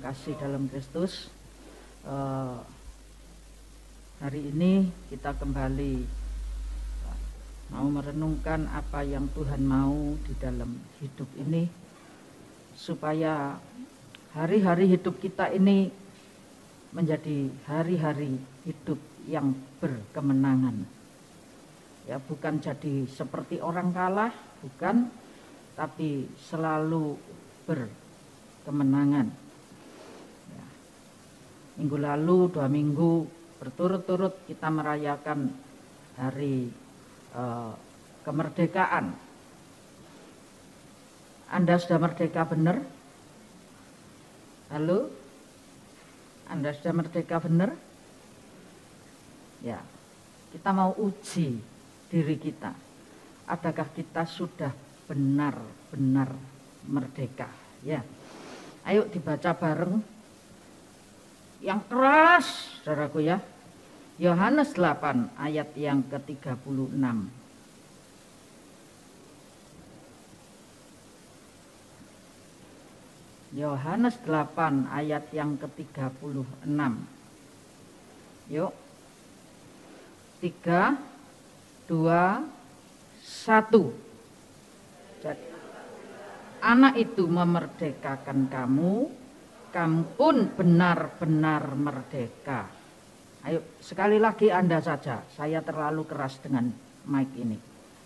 kasih dalam Kristus, hari ini kita kembali mau merenungkan apa yang Tuhan mau di dalam hidup ini, supaya hari-hari hidup kita ini menjadi hari-hari hidup yang berkemenangan. Ya, bukan jadi seperti orang kalah, bukan, tapi selalu berkemenangan. Ya. Minggu lalu 2 minggu berturut-turut kita merayakan hari kemerdekaan. Anda sudah merdeka benar? Halo? Anda sudah merdeka benar? Ya, kita mau uji diri kita. Adakah kita sudah benar-benar merdeka? Ya. Ayo dibaca bareng. Yang keras, saudaraku ya. Yohanes 8 ayat yang ke-36. Yohanes 8 ayat yang ke-36. Yuk. 3, 2, 1. Jadi, anak itu memerdekakan kamu, kamu pun benar-benar merdeka. Ayo, sekali lagi Anda saja. Saya terlalu keras dengan mic ini.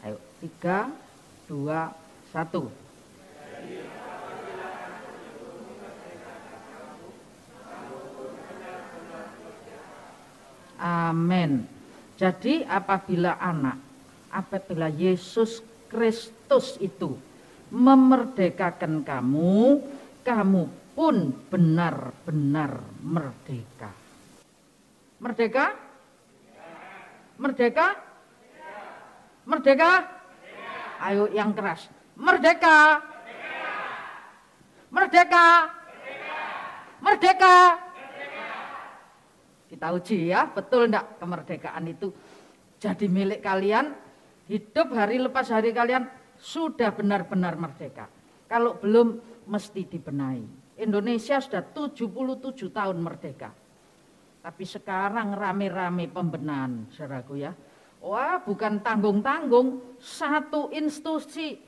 Ayo, 3, 2, 1. Amin. Jadi apabila Yesus Kristus itu memerdekakan kamu, kamu pun benar-benar merdeka. Merdeka? Merdeka? Merdeka? Ayo yang keras. Merdeka! Merdeka! Merdeka! Kita uji ya, betul enggak kemerdekaan itu jadi milik kalian, hidup hari lepas hari kalian sudah benar-benar merdeka. Kalau belum mesti dibenahi. Indonesia sudah 77 tahun merdeka. Tapi sekarang rame-rame pembenahan, saudaraku ya. Wah, bukan tanggung-tanggung, satu institusi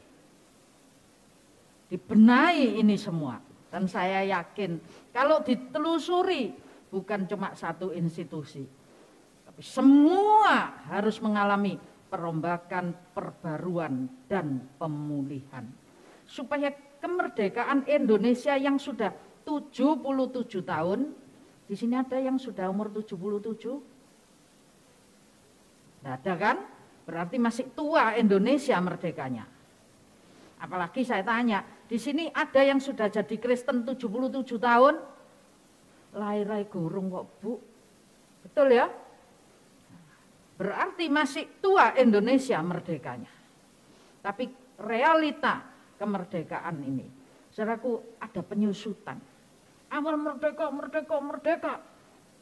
dibenahi ini semua. Dan saya yakin kalau ditelusuri bukan cuma satu institusi, tapi semua harus mengalami perombakan, perbaruan, dan pemulihan. Supaya kemerdekaan Indonesia yang sudah 77 tahun, di sini ada yang sudah umur 77? Tidak ada kan? Berarti masih tua Indonesia merdekanya. Apalagi saya tanya, di sini ada yang sudah jadi Kristen 77 tahun? Lai-lai gurung kok Bu. Betul ya? Berarti masih tua Indonesia merdekanya. Tapi realita kemerdekaan ini, saudaraku, ada penyusutan. Awal merdeka.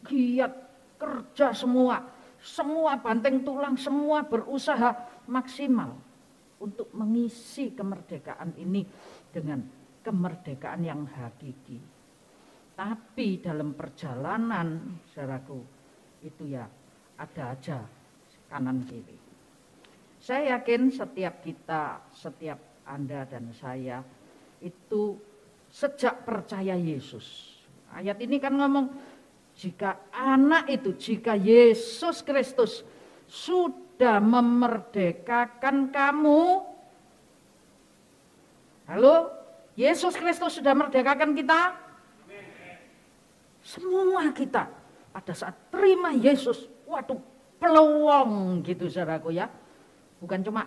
Giat kerja semua banting tulang, semua berusaha maksimal untuk mengisi kemerdekaan ini dengan kemerdekaan yang hakiki. Tapi dalam perjalanan, saudaraku, itu ya ada aja kanan kiri. Saya yakin setiap kita, setiap Anda dan saya itu sejak percaya Yesus. Ayat ini kan ngomong, jika Yesus Kristus sudah memerdekakan kamu. Halo, Yesus Kristus sudah merdekakan kita? Semua kita pada saat terima Yesus, waduh, peluang gitu saudaraku ya. Bukan cuma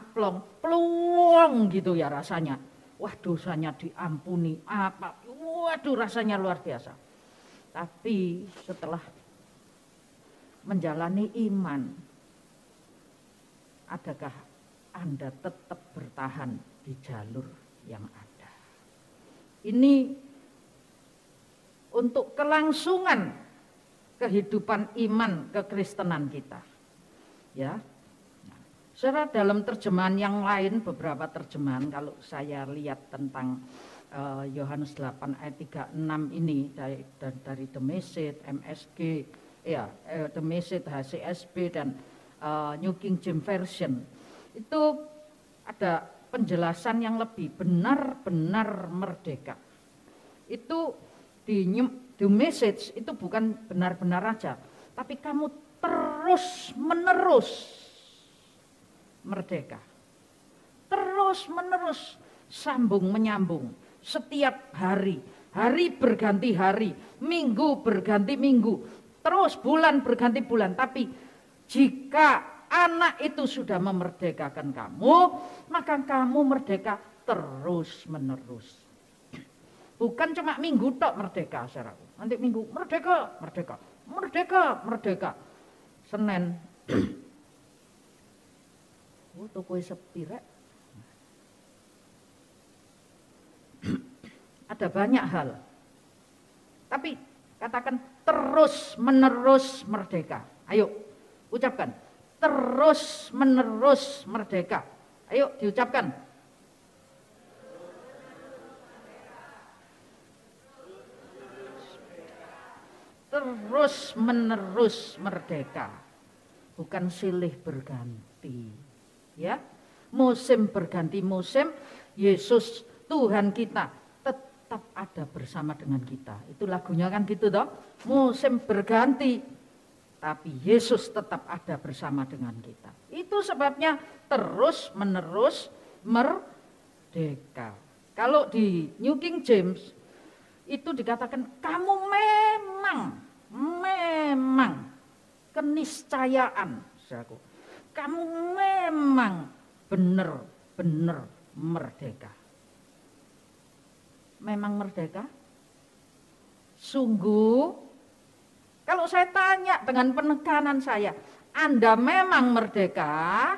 peluang gitu ya rasanya. Wah, dosanya diampuni, waduh rasanya luar biasa. Tapi setelah menjalani iman, adakah Anda tetap bertahan di jalur yang ada? Ini untuk kelangsungan kehidupan iman kekristenan kita. Ya. Saudara, dalam terjemahan yang lain, beberapa terjemahan kalau saya lihat tentang Yohanes 8 ayat 36 ini dari The Message, MSG, ya, The Message, HCSB dan New King James Version, itu ada penjelasan yang lebih benar-benar merdeka. Itu di The Message itu bukan benar-benar aja, tapi kamu terus menerus merdeka. Terus menerus, sambung menyambung, setiap hari, hari berganti hari, minggu berganti minggu, terus bulan berganti bulan. Tapi jika anak itu sudah memerdekakan kamu, maka kamu merdeka terus menerus. Bukan cuma minggu tok merdeka, saudaraku. Nanti minggu merdeka, merdeka, merdeka, merdeka. Senin toko sepi rek. Ada banyak hal. Tapi katakan terus menerus merdeka. Ayo ucapkan terus menerus merdeka. Ayo diucapkan. Terus menerus merdeka. Bukan silih berganti. Ya, musim berganti musim, Yesus Tuhan kita tetap ada bersama dengan kita. Itu lagunya kan gitu toh. Musim berganti, tapi Yesus tetap ada bersama dengan kita. Itu sebabnya terus menerus merdeka. Kalau di New King James itu dikatakan kamu memang keniscayaan, saudaraku. Kamu memang benar-benar merdeka. Memang merdeka? Sungguh, kalau saya tanya dengan penekanan saya, Anda memang merdeka?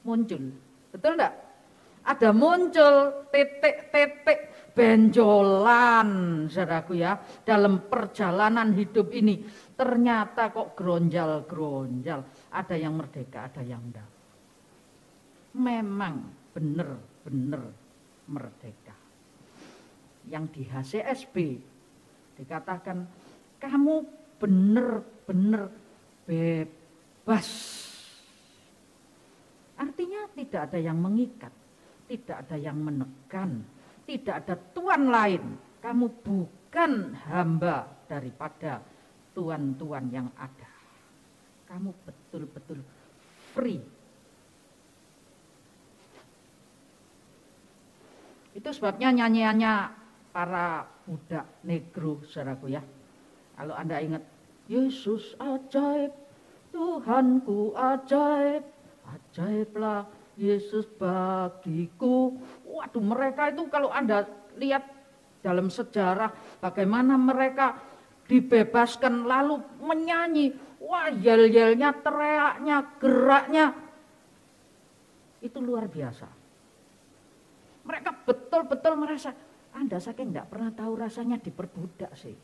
Muncul, betul enggak? Ada muncul titik-titik benjolan, saudaraku ya, dalam perjalanan hidup ini. Ternyata kok geronjal-geronjal, ada yang merdeka, ada yang enggak. Memang benar-benar merdeka. Yang di HCSB dikatakan kamu benar-benar bebas. Artinya tidak ada yang mengikat, tidak ada yang menekan, tidak ada tuan lain. Kamu bukan hamba daripada tuan-tuan yang ada. Kamu betul-betul free. Itu sebabnya nyanyiannya para budak negro, saudaraku ya. Kalau Anda ingat, Yesus ajaib, Tuhanku ajaib, ajaiblah Yesus bagiku. Waduh, mereka itu kalau Anda lihat dalam sejarah bagaimana mereka dibebaskan lalu menyanyi, wah yel-yelnya, teriaknya, geraknya, itu luar biasa. Mereka betul-betul merasa, Anda saking enggak pernah tahu rasanya diperbudak sih.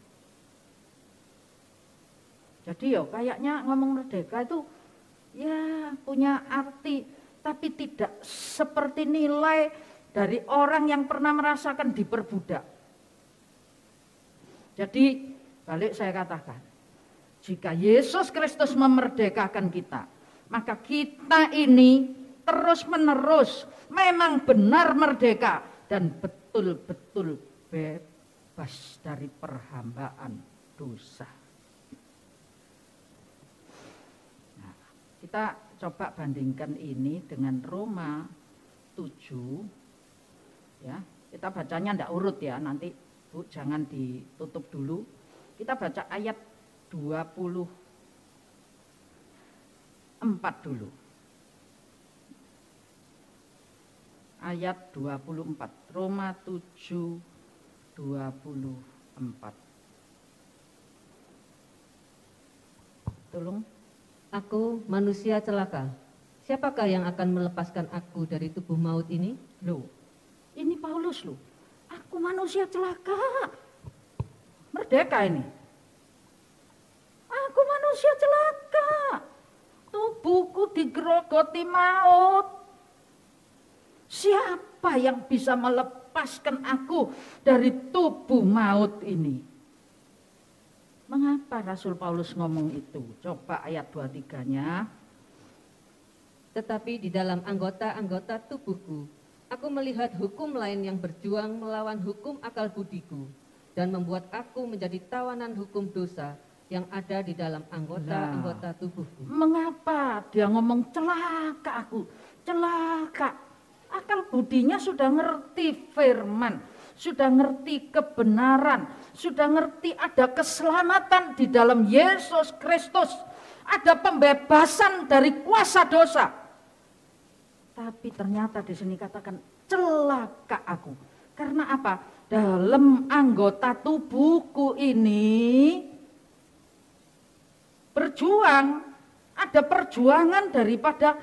Jadi kayaknya ngomong merdeka itu ya punya arti, tapi tidak seperti nilai dari orang yang pernah merasakan diperbudak. Jadi balik saya katakan, jika Yesus Kristus memerdekakan kita, maka kita ini terus menerus memang benar merdeka dan betul-betul bebas dari perhambaan dosa. Nah, kita coba bandingkan ini dengan Roma 7. Ya, kita bacanya enggak urut ya, nanti Bu jangan ditutup dulu. Kita baca ayat 24 dulu. Ayat 24, Roma 7, 24. Tolong. Aku manusia celaka. Siapakah yang akan melepaskan aku dari tubuh maut ini? Loh, ini Paulus loh. Aku manusia celaka. Merdeka ini. Aku manusia celaka. tubuhku digerogoti maut. Siapa yang bisa melepaskan aku dari tubuh maut ini? Mengapa Rasul Paulus ngomong itu? Coba ayat 23-nya. Tetapi di dalam anggota-anggota tubuhku, aku melihat hukum lain yang berjuang melawan hukum akal budiku dan membuat aku menjadi tawanan hukum dosa yang ada di dalam anggota-anggota tubuhku. Mengapa dia ngomong celaka aku, celaka? Akal budinya sudah ngerti firman, sudah ngerti kebenaran, sudah ngerti ada keselamatan di dalam Yesus Kristus, ada pembebasan dari kuasa dosa. Tapi ternyata di sini katakan celaka aku. Karena apa? Dalam anggota tubuhku ini berjuang, ada perjuangan daripada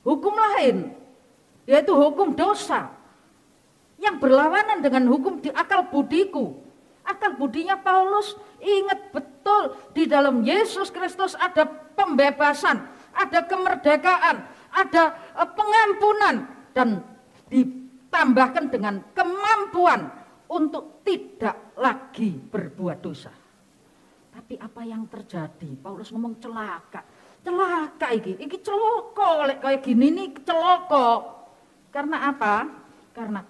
hukum lain, yaitu hukum dosa yang berlawanan dengan hukum di akal budiku. Akal budinya Paulus ingat betul di dalam Yesus Kristus ada pembebasan, ada kemerdekaan, ada pengampunan, dan ditambahkan dengan kemampuan untuk tidak lagi berbuat dosa. Tapi apa yang terjadi? Paulus ngomong celaka. Celaka iki celoko lek kayak gini nih celoko. Karena apa? Karena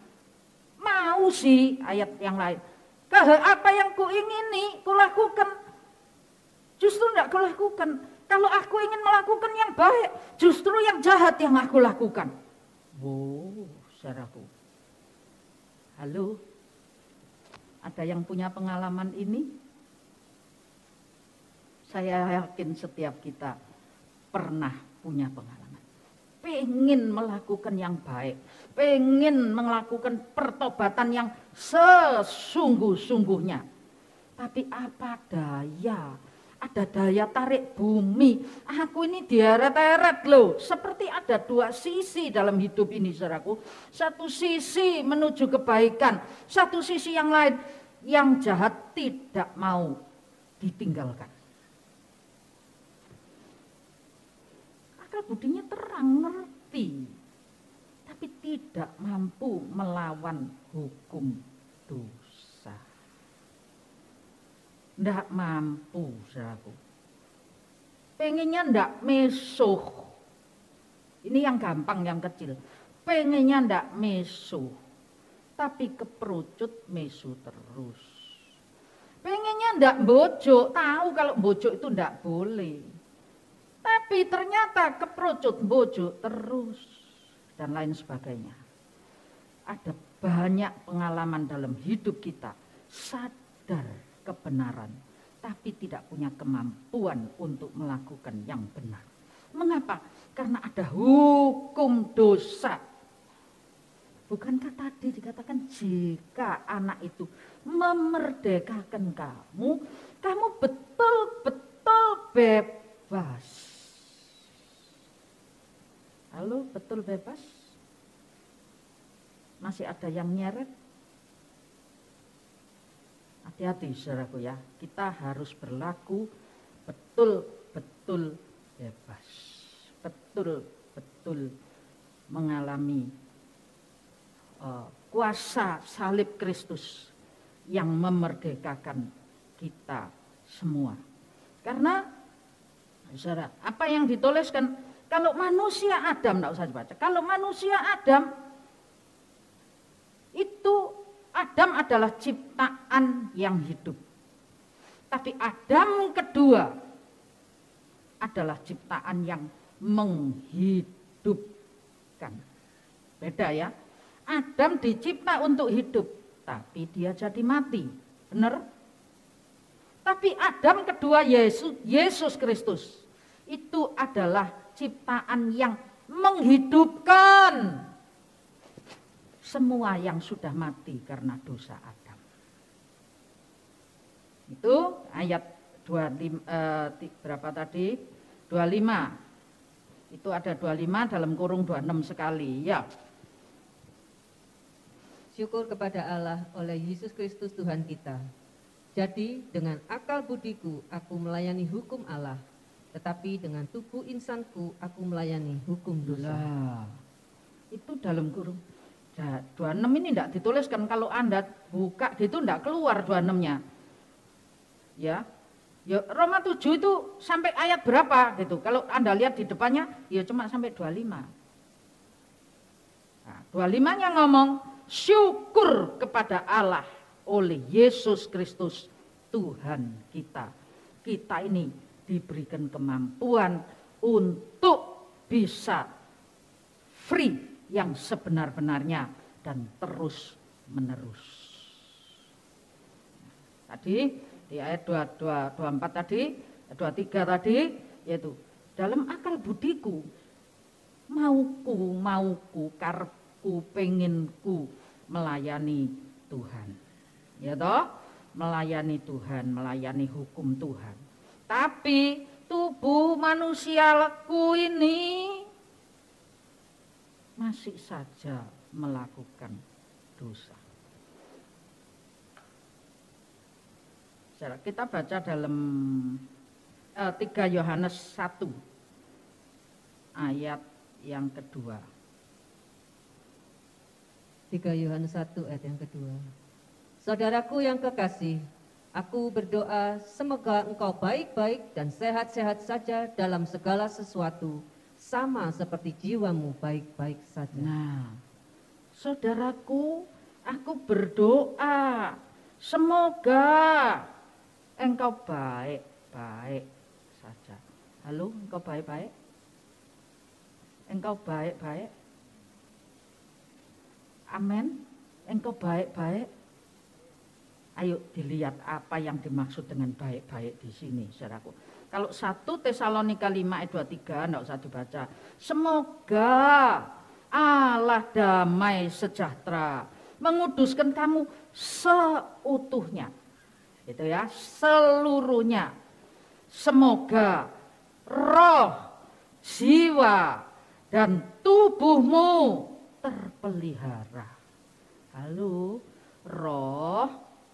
mau sih ayat yang lain. Apa yang kuingini kulakukan, justru tidak kulakukan. Kalau aku ingin melakukan yang baik, justru yang jahat yang aku lakukan. Wow, saudaraku. Halo, ada yang punya pengalaman ini? Saya yakin setiap kita pernah punya pengalaman. Pengen melakukan yang baik, pengen melakukan pertobatan yang sesungguh-sungguhnya. Tapi apa daya? Ada daya tarik bumi. Aku ini dieret-eret loh. Seperti ada dua sisi dalam hidup ini, saudaraku. Satu sisi menuju kebaikan, satu sisi yang lain yang jahat tidak mau ditinggalkan. Akal budinya terang, ngerti, tapi tidak mampu melawan hukum dosa. Ndak mampu, saudaraku. Pengennya ndak mesuh. Ini yang gampang, yang kecil. Pengennya ndak mesuh, tapi keperucut mesu terus. Pengennya ndak mbojok, tahu kalau mbojok itu ndak boleh. Tapi ternyata keperucut mbojok terus, dan lain sebagainya. Ada banyak pengalaman dalam hidup kita, sadar kebenaran, tapi tidak punya kemampuan untuk melakukan yang benar. Mengapa? Karena ada hukum dosa. Bukankah tadi dikatakan jika anak itu memerdekakan kamu, kamu betul-betul bebas. Halo, betul bebas? Masih ada yang nyeret? Hati-hati saudaraku ya, kita harus berlaku betul-betul bebas, betul-betul mengalami kuasa salib Kristus yang memerdekakan kita semua. Karena saudara, apa yang dituliskan, kalau manusia Adam, tidak usah dibaca, kalau manusia Adam itu Adam adalah ciptaan yang hidup. Tapi Adam kedua adalah ciptaan yang menghidupkan. Beda ya. Adam dicipta untuk hidup, tapi dia jadi mati. Benar? Tapi Adam kedua Yesus Kristus itu adalah ciptaan yang menghidupkan semua yang sudah mati karena dosa Adam. Itu ayat 25, berapa tadi? 25. Itu ada 25 dalam kurung 26 sekali. Ya. Syukur kepada Allah oleh Yesus Kristus Tuhan kita. Jadi dengan akal budiku aku melayani hukum Allah, tetapi dengan tubuh insanku aku melayani hukum dosa. Lah, itu dalam kurung 26 ini tidak dituliskan. Kalau Anda buka gitu tidak keluar 26-nya. Ya, Roma 7 itu sampai ayat berapa gitu. Kalau Anda lihat di depannya ya cuma sampai 25. Nah, 25-nya ngomong syukur kepada Allah oleh Yesus Kristus Tuhan kita. Kita ini diberikan kemampuan untuk bisa free yang sebenar-benarnya dan terus menerus. Tadi di ayat 22, 24 tadi, 23 tadi, yaitu dalam akal budiku, mauku, karepku, penginku melayani Tuhan. Ya toh, melayani Tuhan, melayani hukum Tuhan. Tapi tubuh manusiaku ini masih saja melakukan dosa. Kita baca dalam 3 Yohanes 1 ayat yang kedua. 3 Yohanes 1 ayat yang kedua. Saudaraku yang kekasih, aku berdoa semoga engkau baik-baik dan sehat-sehat saja dalam segala sesuatu, sama seperti jiwamu baik-baik saja. Nah, saudaraku, aku berdoa semoga engkau baik-baik saja. Halo, engkau baik-baik? Engkau baik-baik? Amin. Engkau baik-baik? Ayo dilihat apa yang dimaksud dengan baik-baik di sini, saudaraku. Kalau 1 Tesalonika 5 ayat 23 enggak usah dibaca. Semoga Allah damai sejahtera menguduskan kamu seutuhnya. Itu ya, seluruhnya. Semoga roh, jiwa, dan tubuhmu terpelihara. Halo, roh.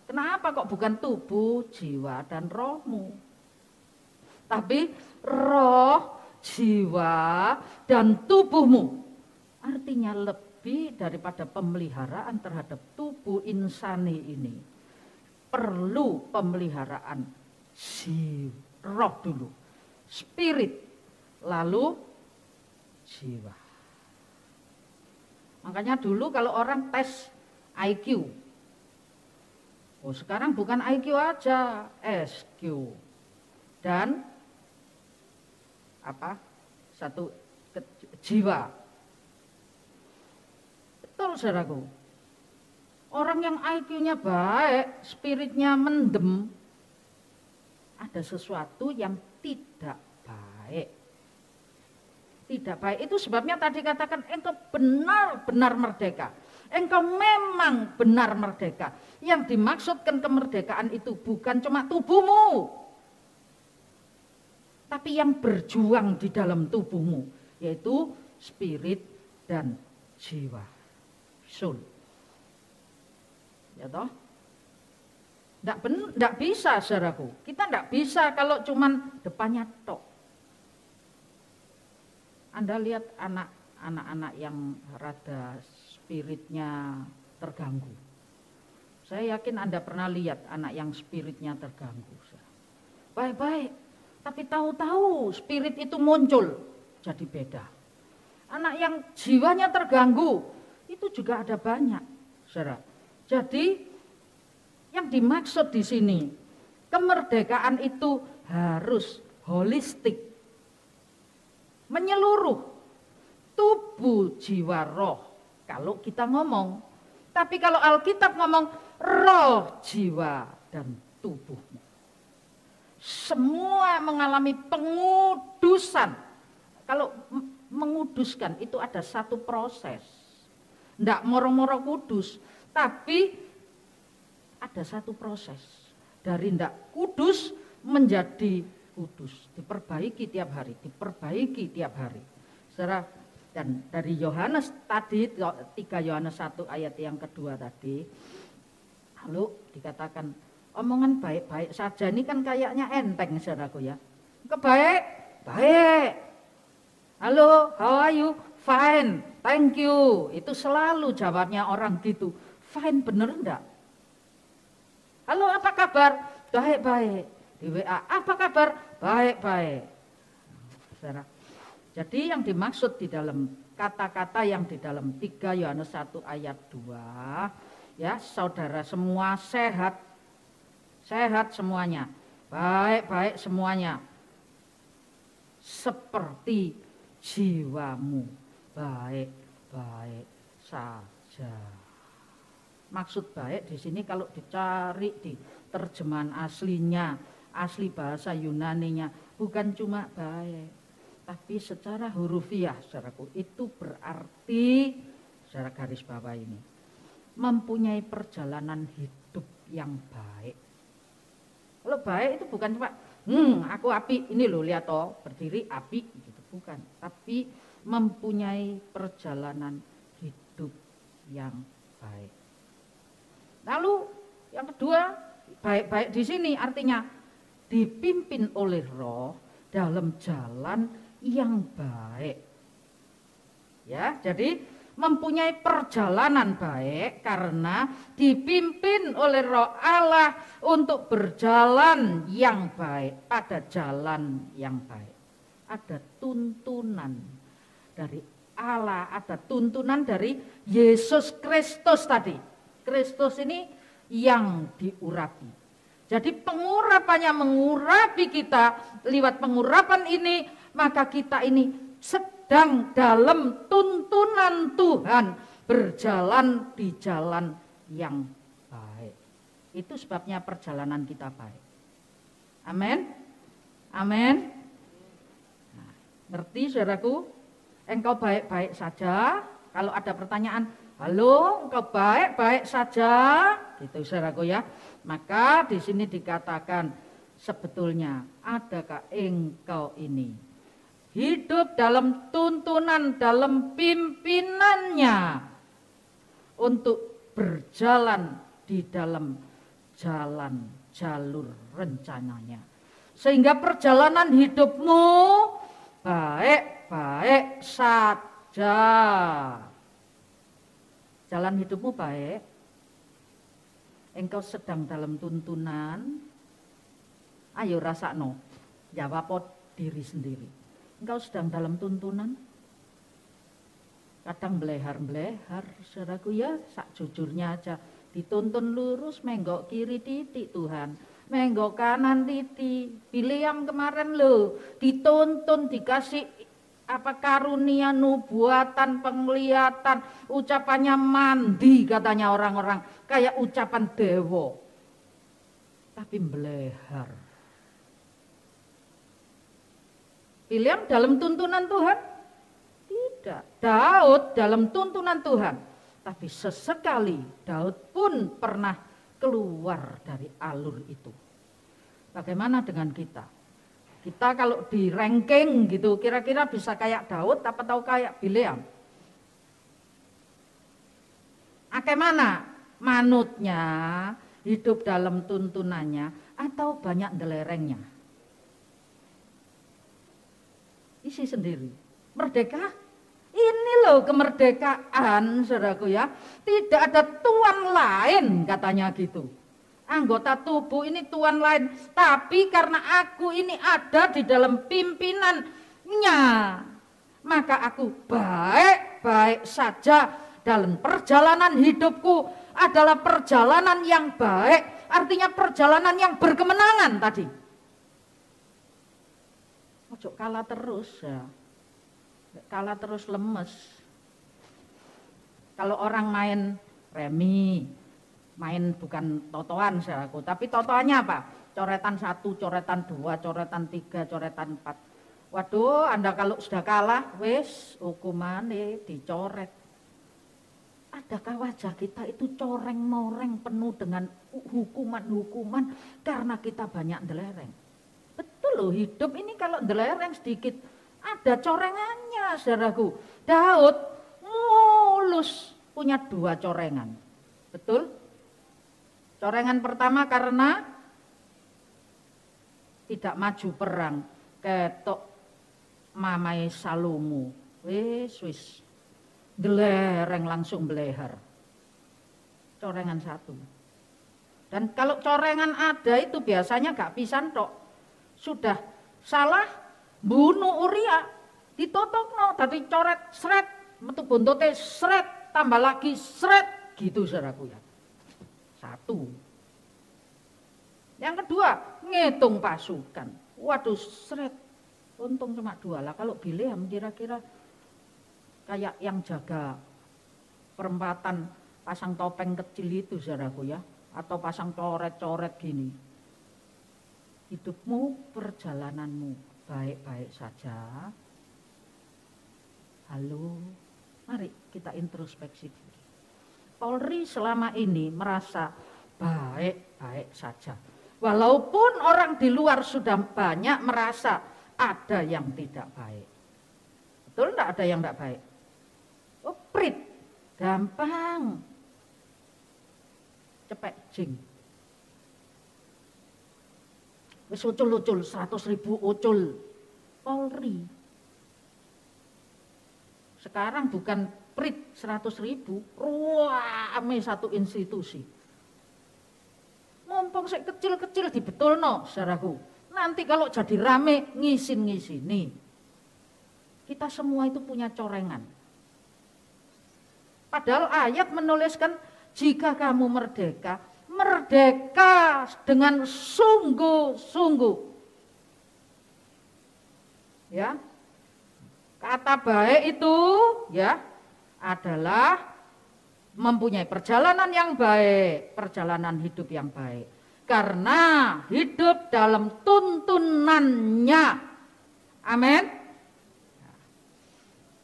Kenapa kok bukan tubuh, jiwa, dan rohmu? Tapi roh, jiwa, dan tubuhmu. Artinya lebih daripada pemeliharaan terhadap tubuh insani ini. Perlu pemeliharaan roh dulu. Spirit, lalu jiwa. Makanya dulu kalau orang tes IQ, oh sekarang bukan IQ aja, SQ. Dan jiwa. Betul saudaraku. Orang yang IQ-nya baik, spiritnya mendem, ada sesuatu yang tidak baik. Tidak baik itu sebabnya tadi katakan engkau benar-benar merdeka. Engkau memang benar merdeka. Yang dimaksudkan kemerdekaan itu bukan cuma tubuhmu, tapi yang berjuang di dalam tubuhmu, yaitu spirit dan jiwa, soul. Ya toh? Nggak bisa saudaraku. Kita nggak bisa kalau cuman depannya tok. Anda lihat anak-anak yang rada spiritnya terganggu. Saya yakin Anda pernah lihat anak yang spiritnya terganggu. Baik-baik, tapi tahu-tahu spirit itu muncul, jadi beda. Anak yang jiwanya terganggu, itu juga ada banyak, saudara. Jadi, yang dimaksud di sini, kemerdekaan itu harus holistik, menyeluruh, tubuh, jiwa, roh. Kalau kita ngomong, tapi kalau Alkitab ngomong roh, jiwa, dan tubuhmu. Semua mengalami pengudusan. Kalau menguduskan itu ada satu proses. Nggak moro-moro kudus, tapi ada satu proses. Dari ndak kudus menjadi kudus. Diperbaiki tiap hari, diperbaiki tiap hari. Saudara, dan dari Yohanes tadi, 3 Yohanes 1 ayat yang kedua tadi, lalu dikatakan omongan baik-baik saja ini kan kayaknya enteng saudaraku ya. Kebaik, baik. Halo, how are you? Fine, thank you. Itu selalu jawabnya orang gitu. Fine, bener enggak? Halo, apa kabar? Baik-baik. Di WA, apa kabar? Baik-baik. Saudara. Jadi yang dimaksud di dalam kata-kata yang di dalam 3 Yohanes 1 ayat 2, ya, saudara semua sehat. Sehat semuanya. Baik-baik semuanya. Seperti jiwamu baik-baik saja. Maksud baik di sini kalau dicari di terjemahan aslinya, asli bahasa Yunaninya, bukan cuma baik, tapi secara hurufiah, saudaraku, itu berarti, secara garis bawah ini, mempunyai perjalanan hidup yang baik. Kalau baik itu bukan cuma, aku api, ini loh lihat toh, berdiri api, gitu, bukan. Tapi mempunyai perjalanan hidup yang baik. Lalu yang kedua, baik-baik di sini artinya dipimpin oleh Roh dalam jalan yang baik. Ya, jadi mempunyai perjalanan baik karena dipimpin oleh Roh Allah untuk berjalan yang baik, pada jalan yang baik. Ada tuntunan dari Allah, ada tuntunan dari Yesus Kristus tadi. Kristus ini yang diurapi. Jadi pengurapannya mengurapi kita, lewat pengurapan ini maka kita ini sedang dalam tuntunan Tuhan, berjalan di jalan yang baik. Itu sebabnya perjalanan kita baik. Amin. Amin. Nah, ngerti saudaraku? Engkau baik-baik saja. Kalau ada pertanyaan, halo, engkau baik-baik saja, gitu saudaraku ya. Maka di sini dikatakan sebetulnya adakah engkau ini hidup dalam tuntunan, dalam pimpinannya untuk berjalan di dalam jalan jalur rencananya. Sehingga perjalanan hidupmu baik-baik saja. Jalan hidupmu baik, engkau sedang dalam tuntunan, ayo rasakno, jawab diri sendiri. Engkau sedang dalam tuntunan, kadang belehar-belehar, saudaraku ya, sak jujurnya aja, dituntun lurus, menggok kiri titik Tuhan, menggok kanan titik. Biliam kemarin lo, dituntun, dikasih karunia nubuatan, penglihatan, ucapannya mandi katanya orang-orang, kayak ucapan dewa, tapi belehar. Biliam dalam tuntunan Tuhan? Tidak. Daud dalam tuntunan Tuhan, tapi sesekali Daud pun pernah keluar dari alur itu. Bagaimana dengan kita? Kita kalau di ranking gitu, kira-kira bisa kayak Daud apa tahu kayak Bileam? Bagaimana manutnya, hidup dalam tuntunannya, atau banyak delerengnya? Isi sendiri. Merdeka? Ini loh kemerdekaan, saudaraku ya. Tidak ada tuan lain katanya gitu. Anggota tubuh ini tuan lain, tapi karena aku ini ada di dalam pimpinannya, maka aku baik-baik saja. Dalam perjalanan hidupku adalah perjalanan yang baik, artinya perjalanan yang berkemenangan tadi. Ojo kalah terus ya, kalah terus lemes. Kalau orang main remi, main bukan totoan saudaraku, tapi totoannya apa? Coretan 1, coretan 2, coretan 3, coretan 4. Waduh, Anda kalau sudah kalah, wis hukumannya dicoret. Adakah wajah kita itu coreng-moreng penuh dengan hukuman-hukuman karena kita banyak delereng? Betul loh, hidup ini kalau delereng sedikit ada corengannya saudaraku. Daud mulus punya 2 corengan. Betul? Corengan pertama karena tidak maju perang, ketok mamai Salomo. Wis. Gelereng langsung beleher. Corengan satu. Dan kalau corengan ada itu biasanya gak pisan tok. Sudah salah bunuh Uria, ditotokno tadi coret sret, metu bontote sret, tambah lagi sret, gitu saudaraku ya. Satu. Yang kedua, ngitung pasukan. Waduh sret, untung cuma 2 lah. Kalau Bileam kira-kira kayak yang jaga perempatan pasang topeng kecil itu saudaraku ya. Atau pasang coret-coret gini. Hidupmu, perjalananmu baik-baik saja. Halo, mari kita introspeksi diri. Polri selama ini merasa baik-baik saja. Walaupun orang di luar sudah banyak merasa ada yang tidak baik. Betul enggak ada yang tidak baik? Oh, prit, gampang. Cepet jing. Wis ucul-ucul 100.000 ucul Polri. Sekarang bukan prit 100.000, ruame satu institusi. Mumpung sik kecil-kecil dibetulno, saudaraku. Nanti kalau jadi rame ngisin-ngisini. Kita semua itu punya corengan. Padahal ayat menuliskan jika kamu merdeka, merdeka dengan sungguh-sungguh. Ya. Kata baik itu ya adalah mempunyai perjalanan yang baik, perjalanan hidup yang baik. Karena hidup dalam tuntunannya. Amin.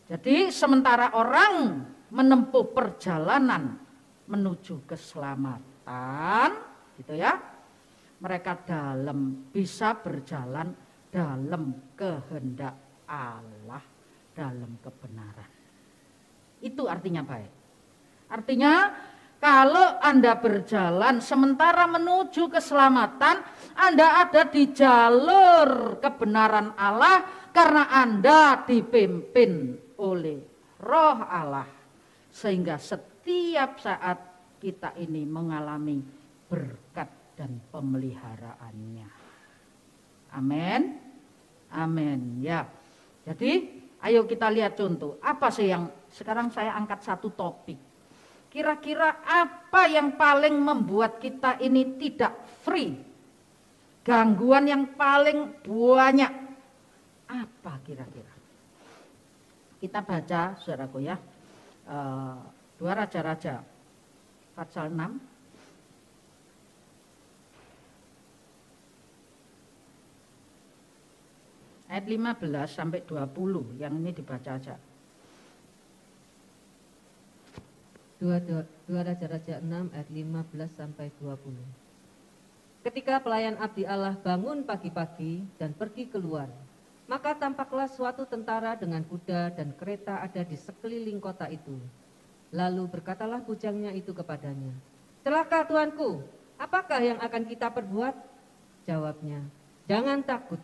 Jadi sementara orang menempuh perjalanan menuju keselamatan, gitu ya. Mereka bisa berjalan dalam kehendak Allah, dalam kebenaran. Itu artinya baik. Artinya kalau Anda berjalan sementara menuju keselamatan, Anda ada di jalur kebenaran Allah karena Anda dipimpin oleh Roh Allah. Sehingga setiap saat kita ini mengalami berkat dan pemeliharaannya. Amin. Amin. Ya. Jadi ayo kita lihat contoh. Apa sih yang sekarang saya angkat satu topik. Kira-kira apa yang paling membuat kita ini tidak free? Gangguan yang paling banyak. Apa kira-kira? Kita baca saudaraku ya. 2 Raja-Raja pasal 6. Ayat 15 sampai 20 yang ini dibaca aja. 2 Raja-Raja 6 ayat 15 sampai 20. Ketika pelayan abdi Allah bangun pagi-pagi dan pergi keluar, maka tampaklah suatu tentara dengan kuda dan kereta ada di sekeliling kota itu. Lalu berkatalah bujangnya itu kepadanya, "Celaka tuanku, apakah yang akan kita perbuat?" Jawabnya, "Jangan takut,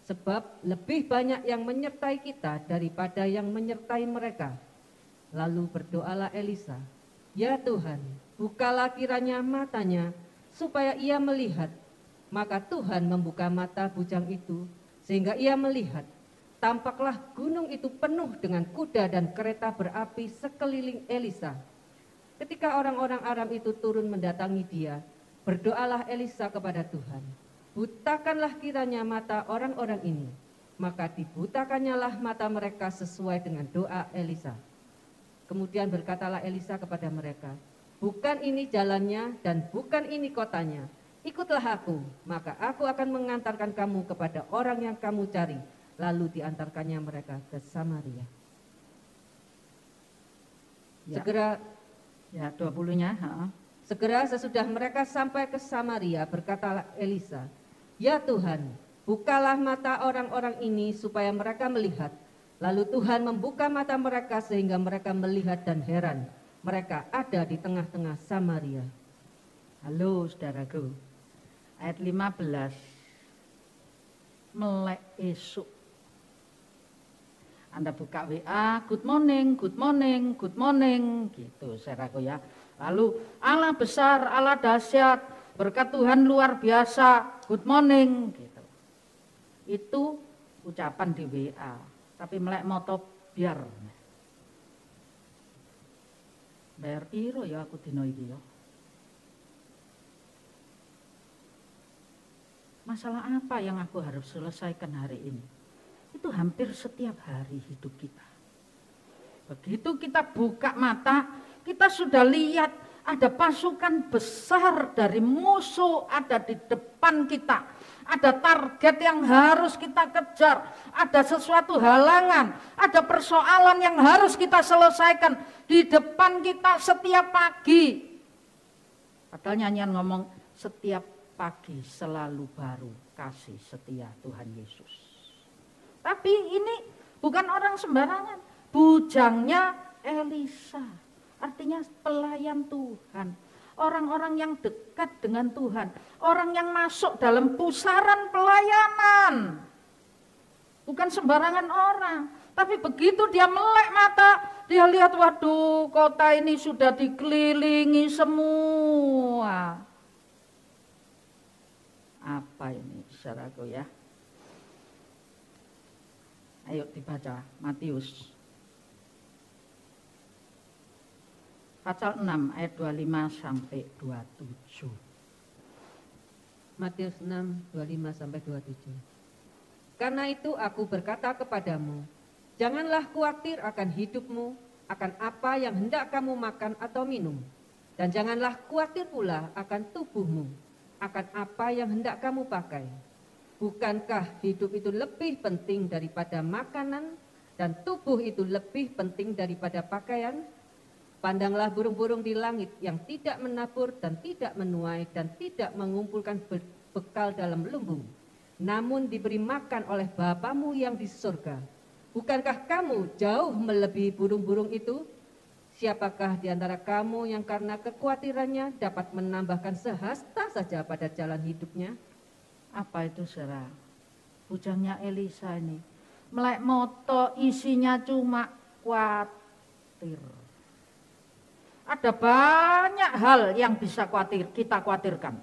sebab lebih banyak yang menyertai kita daripada yang menyertai mereka." Lalu berdoalah Elisa, "Ya Tuhan, bukalah kiranya matanya, supaya ia melihat." Maka Tuhan membuka mata bujang itu, sehingga ia melihat. Tampaklah gunung itu penuh dengan kuda dan kereta berapi sekeliling Elisa. Ketika orang-orang Aram itu turun mendatangi dia, berdoalah Elisa kepada Tuhan, "Butakanlah kiranya mata orang-orang ini." Maka dibutakannya lah mata mereka sesuai dengan doa Elisa. Kemudian berkatalah Elisa kepada mereka, "Bukan ini jalannya dan bukan ini kotanya. Ikutlah aku, maka aku akan mengantarkan kamu kepada orang yang kamu cari." Lalu diantarkannya mereka ke Samaria. Ya. Segera 20-nya. Segera sesudah mereka sampai ke Samaria, berkatalah Elisa, "Ya Tuhan, bukalah mata orang-orang ini supaya mereka melihat." Lalu Tuhan membuka mata mereka sehingga mereka melihat dan heran. Mereka ada di tengah-tengah Samaria. Halo saudaraku. Ayat 15. Melek esuk. Anda buka WA, good morning, good morning, good morning, gitu saudaraku ya. Lalu Allah besar, Allah dahsyat, berkat Tuhan luar biasa, good morning, gitu. Itu ucapan di WA, tapi melek moto biar. Bayar piro ya aku dino iki ya. Masalah apa yang aku harus selesaikan hari ini? Itu hampir setiap hari hidup kita. Begitu kita buka mata, kita sudah lihat ada pasukan besar dari musuh ada di depan kita. Ada target yang harus kita kejar, ada sesuatu halangan, ada persoalan yang harus kita selesaikan di depan kita setiap pagi. Padahal nyanyian ngomong setiap pagi selalu baru kasih setia Tuhan Yesus. Tapi ini bukan orang sembarangan, bujangnya Elisa, artinya pelayan Tuhan, orang-orang yang dekat dengan Tuhan, orang yang masuk dalam pusaran pelayanan. Bukan sembarangan orang, tapi begitu dia melek mata, dia lihat waduh kota ini sudah dikelilingi semua. Apa ini saudaraku ya? Ayo dibaca Matius pasal 6 ayat 25 sampai 27. Matius 6, 25 sampai 27. Karena itu aku berkata kepadamu, janganlah khawatir akan hidupmu, akan apa yang hendak kamu makan atau minum. Dan janganlah khawatir pula akan tubuhmu, akan apa yang hendak kamu pakai. Bukankah hidup itu lebih penting daripada makanan, dan tubuh itu lebih penting daripada pakaian? Pandanglah burung-burung di langit yang tidak menabur dan tidak menuai dan tidak mengumpulkan bekal dalam lumbung, namun diberi makan oleh Bapamu yang di surga. Bukankah kamu jauh melebihi burung-burung itu? Siapakah di antara kamu yang karena kekhawatirannya dapat menambahkan sehasta saja pada jalan hidupnya? Apa itu saudara? Bujangnya Elisa ini melek moto isinya cuma khawatir. Ada banyak hal yang bisa kita khawatirkan.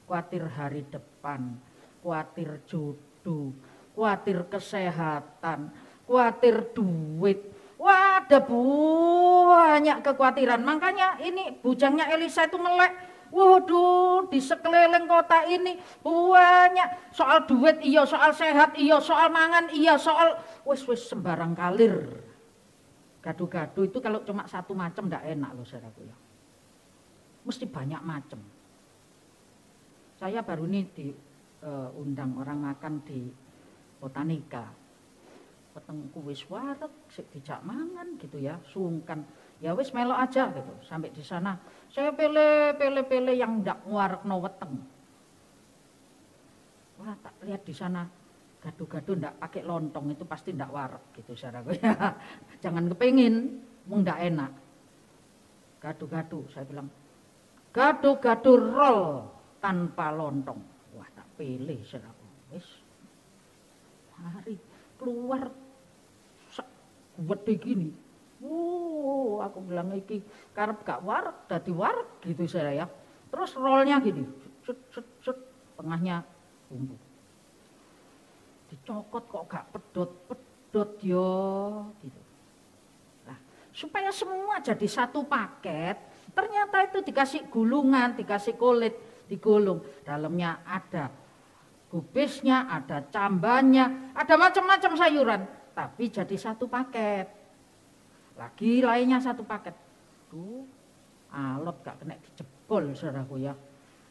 Khawatir hari depan, khawatir jodoh, khawatir kesehatan, khawatir duit. Wah, ada banyak kekhawatiran. Makanya ini bujangnya Elisa itu melek. Waduh, di sekeliling kota ini banyak soal duit iya, soal sehat iya, soal mangan iya, soal wis sembarang kalir. Gado-gado itu kalau cuma satu macam enggak enak loh saudaraku ya. Mesti banyak macam. Saya baru ini diundang orang makan di Botanika. Petengku wis wareg, sik dijak mangan gitu ya, sungkan. Ya wis melok aja gitu. Sampai di sana saya pilih yang ndak nguarekno weteng. Wah, tak lihat di sana gado-gado ndak pakai lontong itu pasti ndak wareg gitu saudaraku ya. Jangan kepengin, mung ndak enak. Gado-gado, saya bilang gado-gado roll tanpa lontong. Wah, tak pilih saudaraku. Wis hari keluar gede gini. Aku bilang iki karep gak wareg, dadi wareg gitu saya ya. Terus rollnya gini, set, tengahnya bumbu. Dicokot kok gak pedot yo gitu. Nah, supaya semua jadi satu paket, ternyata itu dikasih gulungan, dikasih kulit, digulung. Dalamnya ada kubisnya, ada cambanya, ada macam-macam sayuran, tapi jadi satu paket. Lagi lainnya satu paket. Tuh, alot gak kena dijebol saudaraku ya.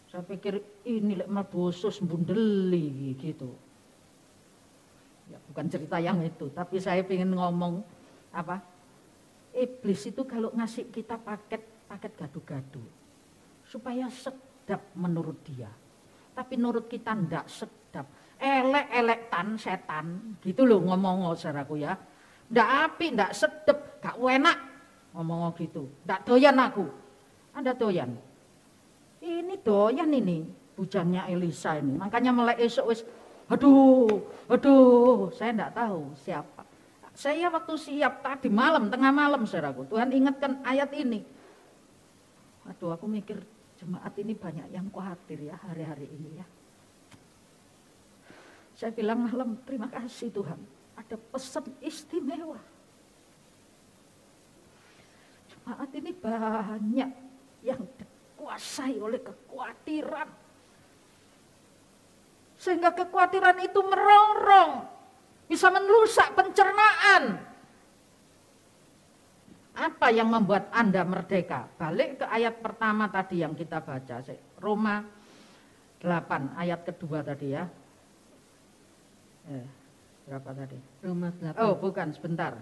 Saya pikir ini lek mlebu usus mbundeli gitu. Ya bukan cerita yang itu, tapi saya ingin ngomong apa? Iblis itu kalau ngasih kita paket gado-gado supaya sedap menurut dia. Tapi menurut kita ndak sedap. Elek-elek tan setan gitu loh ngomong saudaraku ya. Ndak api, ndak sedep, gak enak ngomong gitu. Ndak doyan aku. Anda doyan. Ini doyan ini bujangnya Elisa ini. Makanya melek esok wis aduh, saya ndak tahu siapa. Saya waktu siap tadi malam, tengah malam saudaraku, Tuhan ingatkan ayat ini. Waduh, aku mikir jemaat ini banyak yang khawatir ya hari-hari ini ya. Saya bilang malam, terima kasih Tuhan, ada pesan istimewa. Jemaat ini banyak yang dikuasai oleh kekhawatiran. Sehingga kekhawatiran itu merongrong, bisa merusak pencernaan. Apa yang membuat Anda merdeka? Balik ke ayat pertama tadi yang kita baca, Roma 8 ayat kedua tadi ya. Berapa tadi? Roma 8. Oh bukan, sebentar.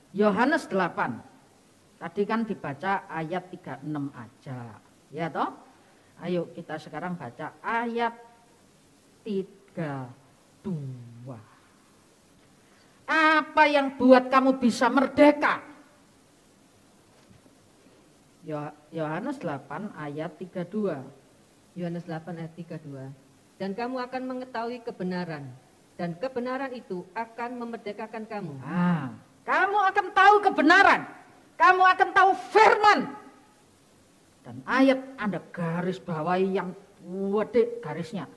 Yohanes 8. Tadi kan dibaca ayat 36 aja. Ya toh? Ayo kita sekarang baca ayat 32. Apa yang buat kamu bisa merdeka? Yohanes 8 ayat 32. Yohanes 8 ayat 32. Dan kamu akan mengetahui kebenaran, dan kebenaran itu akan memerdekakan kamu. Kamu akan tahu kebenaran, kamu akan tahu firman. Dan ayat Anda garis bawahi yang gede garisnya.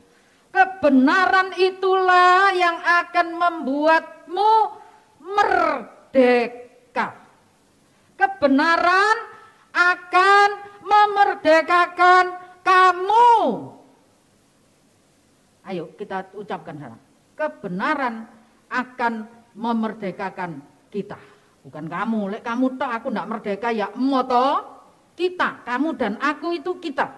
Kebenaran itulah yang akan membuatmu merdeka. Kebenaran akan memerdekakan kamu. Ayo kita ucapkan sana. Kebenaran akan memerdekakan kita. Bukan kamu, lek kamu toh aku enggak merdeka ya emoto. Kita, kamu dan aku itu kita.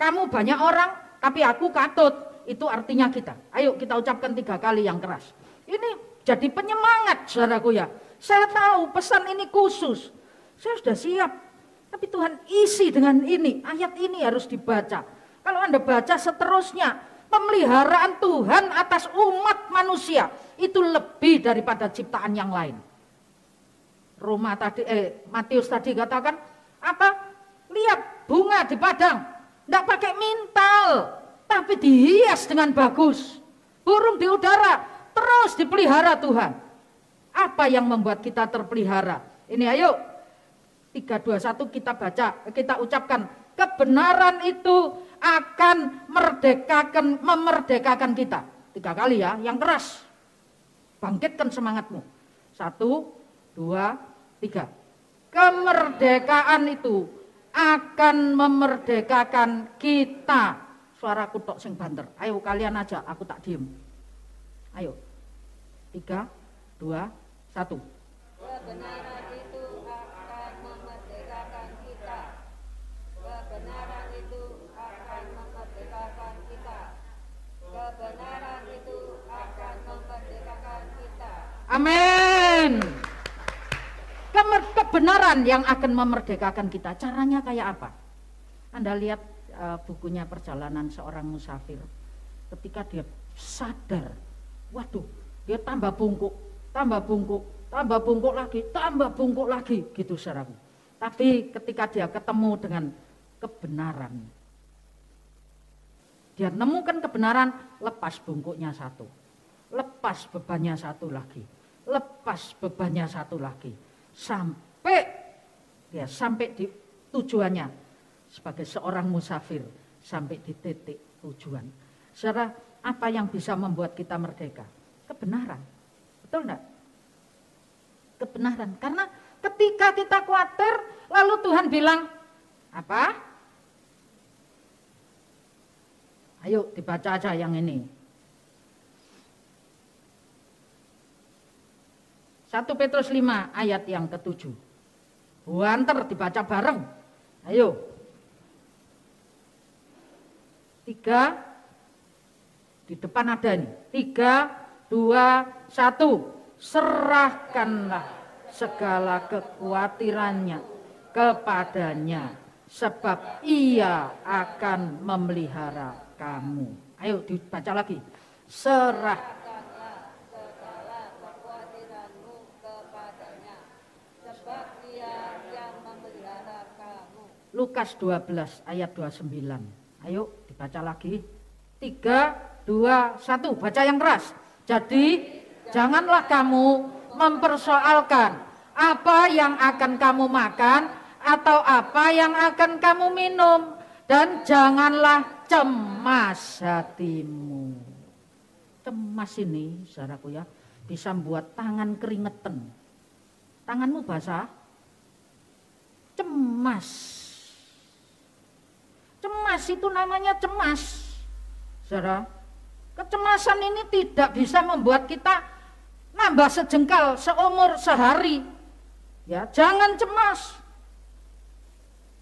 Kamu banyak orang, tapi aku katut. Itu artinya kita. Ayo kita ucapkan 3 kali yang keras. Ini jadi penyemangat saudaraku ya. Saya tahu pesan ini khusus. Saya sudah siap. Tapi Tuhan isi dengan ini. Ayat ini harus dibaca. Kalau Anda baca seterusnya, pemeliharaan Tuhan atas umat manusia itu lebih daripada ciptaan yang lain. Matius tadi katakan apa? Lihat bunga di padang, enggak pakai mintal, tapi dihias dengan bagus. Burung di udara terus dipelihara Tuhan. Apa yang membuat kita terpelihara? Ini ayo 3, 2, 1 kita baca, kita ucapkan. Kebenaran itu akan memerdekakan kita. 3 kali ya, yang keras. Bangkitkan semangatmu. 1, 2, 3. Kemerdekaan itu akan memerdekakan kita. Suaraku tok sing banter. Ayo kalian aja, aku tak diem. Ayo. 3, 2, 1. Kebenaran itu akan memerdekakan kita. Kebenaran itu akan memerdekakan kita. Kebenaran itu akan memerdekakan kita. Amin. Kebenaran yang akan memerdekakan kita. Caranya kayak apa? Anda lihat bukunya Perjalanan Seorang Musafir. Ketika dia sadar, waduh, dia tambah bungkuk lagi, gitu saudaraku. Tapi ketika dia ketemu dengan kebenaran, dia nemukan kebenaran, lepas bungkuknya 1, lepas bebannya 1 lagi, lepas bebannya 1 lagi, sampai di tujuannya sebagai seorang musafir, sampai di titik tujuan. Saudara, apa yang bisa membuat kita merdeka? Kebenaran, betul enggak? Kebenaran, karena ketika kita khawatir, lalu Tuhan bilang, apa? Ayo dibaca aja yang ini. 1 Petrus 5 ayat yang ke-7. Buanter dibaca bareng. Ayo. 3, di depan ada ini. 3, 2, 1. Serahkanlah segala kekhawatirannya kepadanya, sebab ia akan memelihara kamu. Ayo dibaca lagi. Serahkanlah segala kekhawatiranmu kepadanya, sebab dia yang memelihara kamu. Lukas 12 ayat 29. Ayo dibaca lagi. 3, 2, 1. Baca yang keras. Jadi janganlah kamu mempersoalkan apa yang akan kamu makan atau apa yang akan kamu minum, dan janganlah cemas hatimu. Cemas ini, saudaraku ya, bisa membuat tangan keringetan. Tanganmu basah, cemas. Cemas itu namanya cemas, saudara. Kecemasan ini tidak bisa membuat kita nambah sejengkal seumur sehari. Ya, jangan cemas.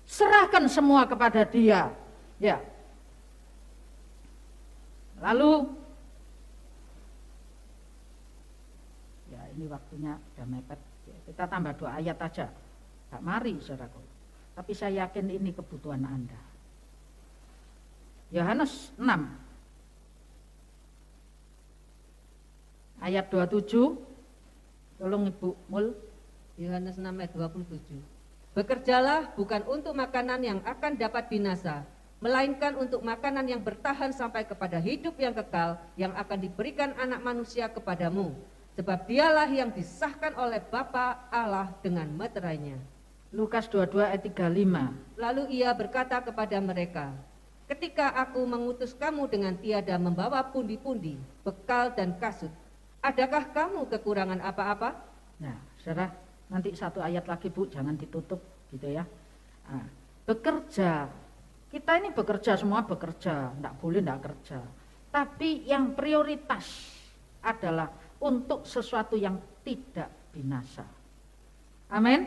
Serahkan semua kepada Dia. Ya. Lalu ya, ini waktunya udah mepet. Kita tambah 2 ayat aja. Gak mari, saudaraku. Tapi saya yakin ini kebutuhan Anda. Yohanes 6 ayat 27, tolong Ibu Mul. Yohanes 6 ayat 27. Bekerjalah bukan untuk makanan yang akan dapat binasa, melainkan untuk makanan yang bertahan sampai kepada hidup yang kekal, yang akan diberikan Anak Manusia kepadamu. Sebab Dialah yang disahkan oleh Bapa Allah dengan meterainya. Lukas 22 ayat 35. Lalu Ia berkata kepada mereka, ketika aku mengutus kamu dengan tiada membawa pundi-pundi, bekal dan kasut, adakah kamu kekurangan apa-apa? Nah, saudara, nanti 1 ayat lagi Bu, jangan ditutup gitu ya. Nah, bekerja, kita ini bekerja, semua bekerja, enggak boleh enggak kerja. Tapi yang prioritas adalah untuk sesuatu yang tidak binasa. Amin.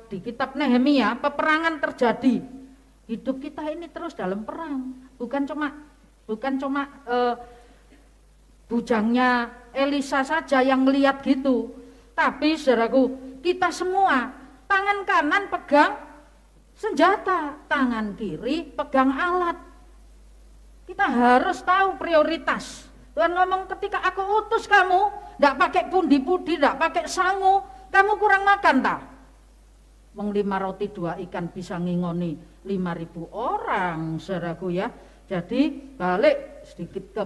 Di kitab Nehemia, peperangan terjadi. Hidup kita ini terus dalam perang, bukan cuma bujangnya Elisa saja yang melihat gitu. Tapi saudaraku, kita semua tangan kanan pegang senjata, tangan kiri pegang alat. Kita harus tahu prioritas. Tuhan ngomong, ketika aku utus kamu, tidak pakai pundi-pundi, tidak pakai sangu, kamu kurang makan tak? Wong 5 roti 2 ikan bisa ngingoni 5.000 orang, saudaraku ya. Jadi balik sedikit ke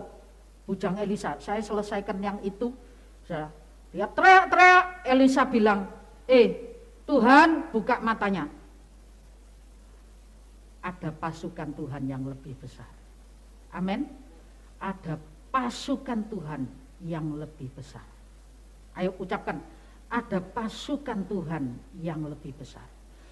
bujang Elisa, saya selesaikan yang itu. Dia teriak-teriak, Elisa bilang, Tuhan buka matanya. Ada pasukan Tuhan yang lebih besar. Amin. Ada pasukan Tuhan yang lebih besar. Ayo ucapkan, ada pasukan Tuhan yang lebih besar.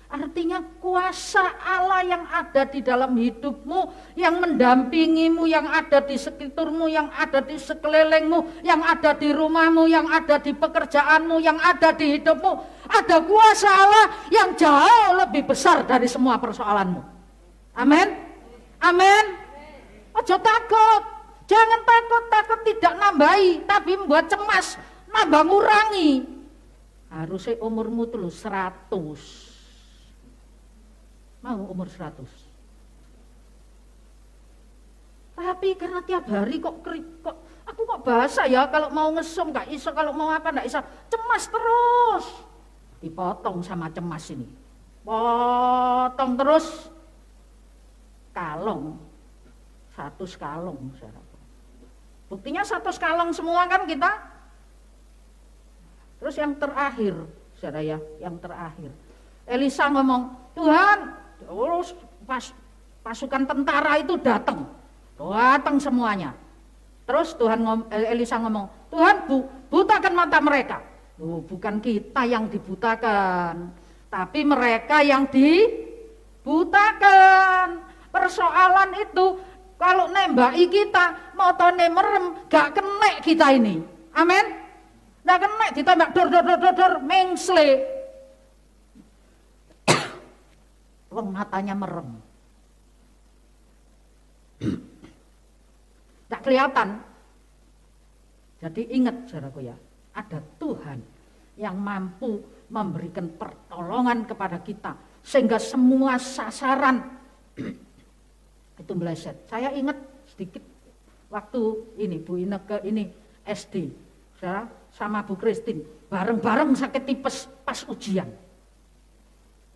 Artinya kuasa Allah yang ada di dalam hidupmu, yang mendampingimu, yang ada di sekitarmu, yang ada di sekelilingmu, yang ada di rumahmu, yang ada di pekerjaanmu, yang ada di hidupmu. Ada kuasa Allah yang jauh lebih besar dari semua persoalanmu. Amin. Amin. Ojo takut. Jangan takut tidak nambahi, tapi membuat cemas, nambah ngurangi. Harusnya umurmu tuh 100. Mau umur 100. Tapi karena tiap hari kok aku kok basah ya, kalau mau ngesum gak iso, kalau mau apa gak iso, cemas terus. Dipotong sama cemas ini. Potong terus. Kalong. 100 kalong, saudara. Buktinya 100 kalong semua kan kita. Terus yang terakhir, saudara ya, yang terakhir. Elisa ngomong, Tuhan, terus pasukan tentara itu datang semuanya. Terus Elisa ngomong, Tuhan butakan mata mereka. Bukan kita yang dibutakan, tapi mereka yang dibutakan. Persoalan itu kalau nembaki kita, motone merem, gak kena kita ini. Amin. Gak kena, ditembak dor mengsle. Wong matanya merem. Tak kelihatan. Jadi ingat saudaraku ya, ada Tuhan yang mampu memberikan pertolongan kepada kita sehingga semua sasaran itu meleset. Saya ingat sedikit waktu ini Bu Ineke ini SD, saudara, sama Bu Kristin bareng-bareng sakit tipes pas ujian.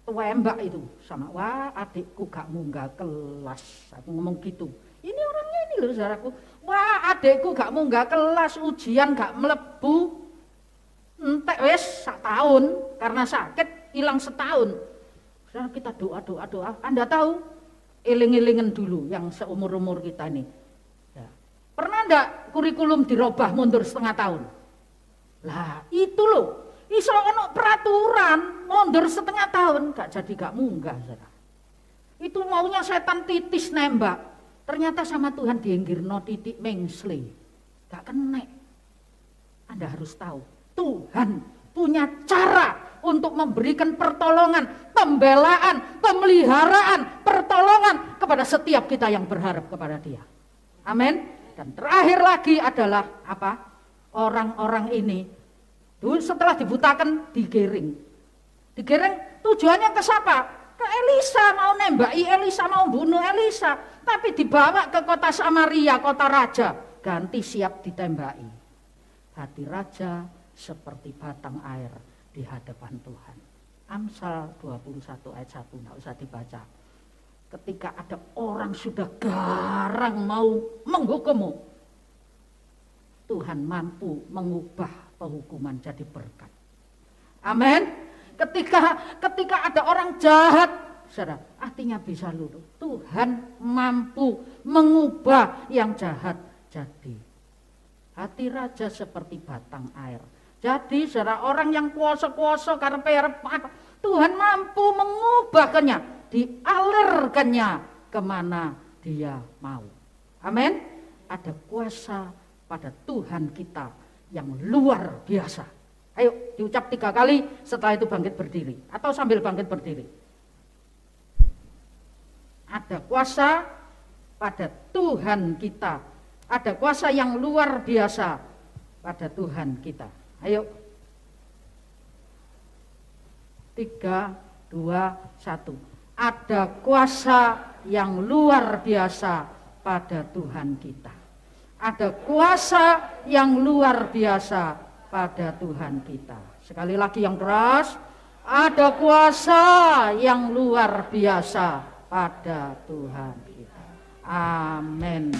Tembak itu sama, wah adikku gak munggah kelas, aku ngomong gitu. Ini orangnya ini loh saudaraku, wah adikku gak munggah kelas, ujian gak melebu. setahun karena sakit, hilang setahun. Sekarang kita doa. Anda tahu, iling-ilingen dulu yang seumur-umur kita ini. Ya. Pernah enggak kurikulum dirubah mundur setengah tahun? Lah itu loh, iso ono peraturan mundur setengah tahun, gak jadi gak munggah. Saudara. Itu maunya setan titis nembak, ternyata sama Tuhan dienggirno titik mengsle, gak kena. Anda harus tahu, Tuhan punya cara untuk memberikan pertolongan, pembelaan, pemeliharaan, pertolongan kepada setiap kita yang berharap kepada Dia. Amin. Dan terakhir lagi adalah apa? Orang-orang ini dulu setelah dibutakan digiring. Digiring tujuannya ke siapa? Ke Elisa, mau nembaki Elisa, mau bunuh Elisa. Tapi dibawa ke kota Samaria, kota raja, ganti siap ditembaki. Hati raja seperti batang air di hadapan Tuhan. Amsal 21 ayat 1, tidak usah dibaca. Ketika ada orang sudah garang mau menghukummu, Tuhan mampu mengubah penghukuman jadi berkat. Amin. Ketika ada orang jahat, saudara, artinya bisa luluh. Tuhan mampu mengubah yang jahat jadi. Hati raja seperti batang air. Jadi saudara, orang yang kuasa-kuasa karep-karep, Tuhan mampu mengubahkannya, dialirkannya kemana Dia mau. Amin. Ada kuasa pada Tuhan kita yang luar biasa. Ayo diucap 3 kali, setelah itu bangkit berdiri. Atau sambil bangkit berdiri. Ada kuasa pada Tuhan kita. Ada kuasa yang luar biasa pada Tuhan kita. Ayo. 3, 2, 1. Ada kuasa yang luar biasa pada Tuhan kita. Ada kuasa yang luar biasa pada Tuhan kita. Sekali lagi yang keras. Ada kuasa yang luar biasa pada Tuhan kita. Amin.